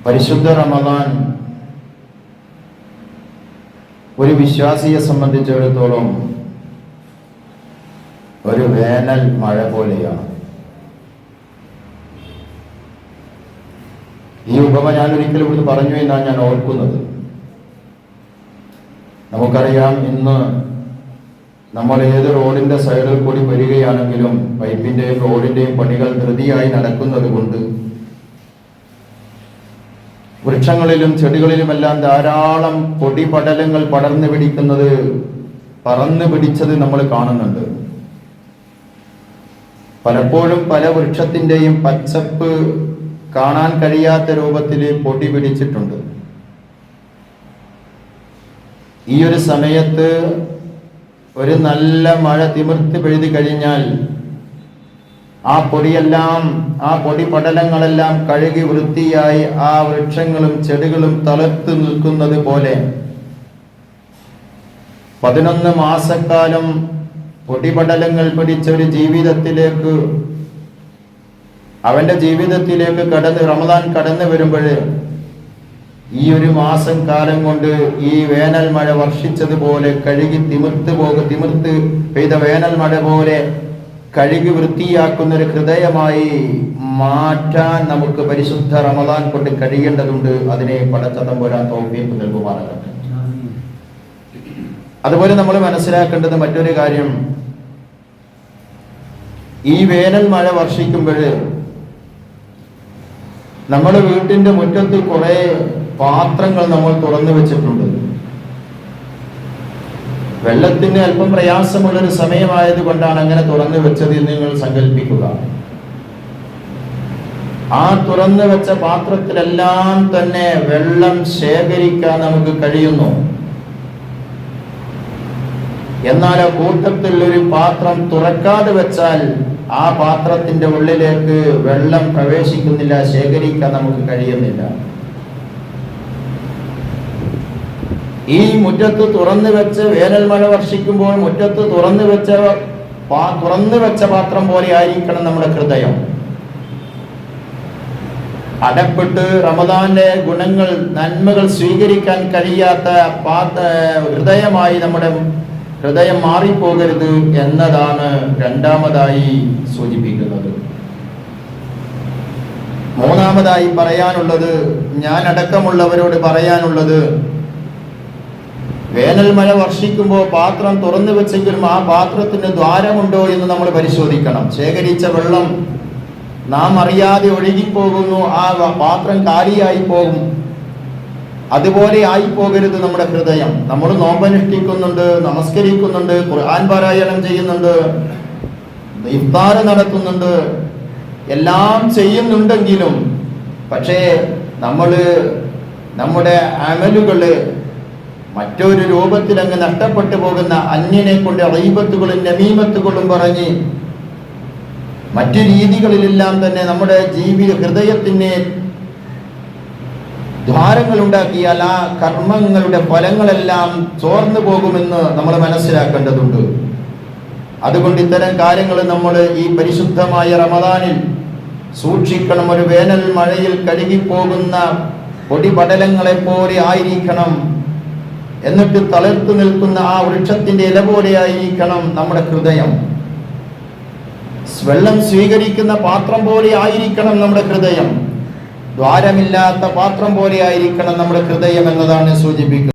പരിശുദ്ധ റമദാൻ ഒരു വിശ്വാസിയെ സംബന്ധിച്ചിടത്തോളം ഒരു വേനൽ മഴ പോലെയാണ്. ഈ ഉപമ ഞാൻ ഒരിക്കലും ഇവിടുന്ന് പറഞ്ഞു എന്നാണ് ഞാൻ ഓർക്കുന്നത്. നമുക്കറിയാം, ഇന്ന് നമ്മൾ ഏത് റോഡിന്റെ സൈഡിൽ കൂടി വരികയാണെങ്കിലും പൈപ്പിന്റെയും റോഡിന്റെയും പണികൾ ധൃതിയായി നടക്കുന്നത് കൊണ്ട് വൃക്ഷങ്ങളിലും ചെടികളിലുമെല്ലാം ധാരാളം പൊടിപടലങ്ങൾ പറന്നു പിടിച്ചത് നമ്മൾ കാണുന്നുണ്ട്. പലപ്പോഴും പല വൃക്ഷത്തിന്റെയും പച്ചപ്പ് കാണാൻ കഴിയാത്ത രൂപത്തിൽ പൊടി പിടിച്ചിട്ടുണ്ട്. ഈ ഒരു സമയത്ത് ഒരു നല്ല മഴ തിമിർത്ത് പെയ്തു കഴിഞ്ഞാൽ ആ പൊടിപടലങ്ങളെല്ലാം കഴുകി വൃത്തിയായി ആ വൃക്ഷങ്ങളും ചെടികളും തളർത്ത് നിൽക്കുന്നത് പോലെ 11 മാസക്കാലം പൊടിപടലങ്ങൾ പിടിച്ച ഒരു ജീവിതത്തിലേക്ക്, അവന്റെ ജീവിതത്തിലേക്ക് റമദാൻ കടന്നു വരുമ്പോൾ ഈ ഒരു മാസം കാലം കൊണ്ട് ഈ വേനൽ മഴ വർഷിച്ചതുപോലെ കഴുകി തിമിർത്ത് പെയ്ത വേനൽ മഴ പോലെ കഴുകി വൃത്തിയാക്കുന്ന ഒരു ഹൃദയമായി മാറ്റാൻ നമുക്ക് പരിശുദ്ധ റമദാൻ കൊണ്ട് കഴിയേണ്ടതുണ്ട്. അതിനെ പടച്ചതമ്പുരാൻ തൗഫീഖ് നൽകുമാറാകട്ടെ. അതുപോലെ നമ്മൾ മനസ്സിലാക്കേണ്ടത് മറ്റൊരു കാര്യം, ഈ വേനൽ മഴ വർഷിക്കുമ്പോൾ നമ്മുടെ വീട്ടിന്റെ മുറ്റത്ത് കുറെ പാത്രങ്ങൾ നമ്മൾ തുറന്നു വെച്ചിട്ടുണ്ട്. വെള്ളത്തിന് അല്പം പ്രയാസമുള്ളൊരു സമയമായത് കൊണ്ടാണ് അങ്ങനെ തുറന്നു വെച്ചത് എന്ന് നിങ്ങൾ സങ്കല്പിക്കുക. ആ തുറന്നു വെച്ച പാത്രത്തിലെല്ലാം തന്നെ വെള്ളം ശേഖരിക്കാൻ നമുക്ക് കഴിയുന്നു. എന്നാൽ ആ കൂട്ടത്തിൽ ഒരു പാത്രം തുറക്കാതെ വെച്ചാൽ ആ പാത്രത്തിന്റെ ഉള്ളിലേക്ക് വെള്ളം പ്രവേശിക്കുന്നില്ല, ശേഖരിക്കാൻ നമുക്ക് കഴിയുന്നില്ല. ഈ മുറ്റത്ത് തുറന്നു വെച്ച് വേനൽ മഴ വർഷിക്കുമ്പോൾ മുറ്റത്ത് തുറന്നു വെച്ച പാത്രം പോലെ ആയിരിക്കണം നമ്മുടെ ഹൃദയം. അടപ്പെട്ട് റമദാന്റെ ഗുണങ്ങൾ, നന്മകൾ സ്വീകരിക്കാൻ കഴിയാത്ത ഹൃദയമായി നമ്മുടെ ഹൃദയം മാറിപ്പോകരുത് എന്നതാണ് രണ്ടാമതായി സൂചിപ്പിക്കുന്നത്. മൂന്നാമതായി പറയാനുള്ളത്, ഞാൻ അടക്കമുള്ളവരോട് പറയാനുള്ളത്, വേനൽ മഴ വർഷിക്കുമ്പോൾ പാത്രം തുറന്നു വെച്ചെങ്കിലും ആ പാത്രത്തിന് ദ്വാരമുണ്ടോ എന്ന് നമ്മൾ പരിശോധിക്കണം. ശേഖരിച്ച വെള്ളം നാം അറിയാതെ ഒഴുകിപ്പോകുന്നു, ആ പാത്രം കാലിയായി പോകും. അതുപോലെ ആയിപ്പോകരുത് നമ്മുടെ ഹൃദയം. നമ്മൾ നോമ്പനുഷ്ഠിക്കുന്നുണ്ട്, നമസ്കരിക്കുന്നുണ്ട്, ഖുർആൻ പാരായണം ചെയ്യുന്നുണ്ട്, ഇഫ്താർ നടത്തുന്നുണ്ട്, എല്ലാം ചെയ്യുന്നുണ്ടെങ്കിലും പക്ഷേ നമ്മുടെ അമലുകള് മറ്റൊരു രൂപത്തിൽ അങ്ങ് നഷ്ടപ്പെട്ടു പോകുന്ന, അന്യനെ കൊണ്ട് ഗീബത്തുകളും നമീമത്തുകളും പറഞ്ഞ് മറ്റു രീതികളിലെല്ലാം തന്നെ നമ്മുടെ ഹൃദയത്തിന് ദ്വാരങ്ങൾ ഉണ്ടാക്കിയാൽ ആ കർമ്മങ്ങളുടെ ഫലങ്ങളെല്ലാം ചോർന്നു പോകുമെന്ന് നമ്മൾ മനസ്സിലാക്കേണ്ടതുണ്ട്. അതുകൊണ്ട് ഇത്തരം കാര്യങ്ങൾ നമ്മൾ ഈ പരിശുദ്ധമായ റമദാനിൽ സൂക്ഷിക്കണം. ഒരു വേനൽ മഴയിൽ കഴുകിപ്പോകുന്ന പൊടിപടലങ്ങളെ പോലെ ആയിരിക്കണം. എന്നിട്ട് തളർത്തു നിൽക്കുന്ന ആ വൃക്ഷത്തിന്റെ ഇല പോലെ ആയിരിക്കണം നമ്മുടെ ഹൃദയം. വെള്ളം സ്വീകരിക്കുന്ന പാത്രം പോലെ ആയിരിക്കണം നമ്മുടെ ഹൃദയം. ദ്വാരമില്ലാത്ത പാത്രം പോലെ ആയിരിക്കണം നമ്മുടെ ഹൃദയം എന്നതാണ് സൂചിപ്പിക്കുന്നത്.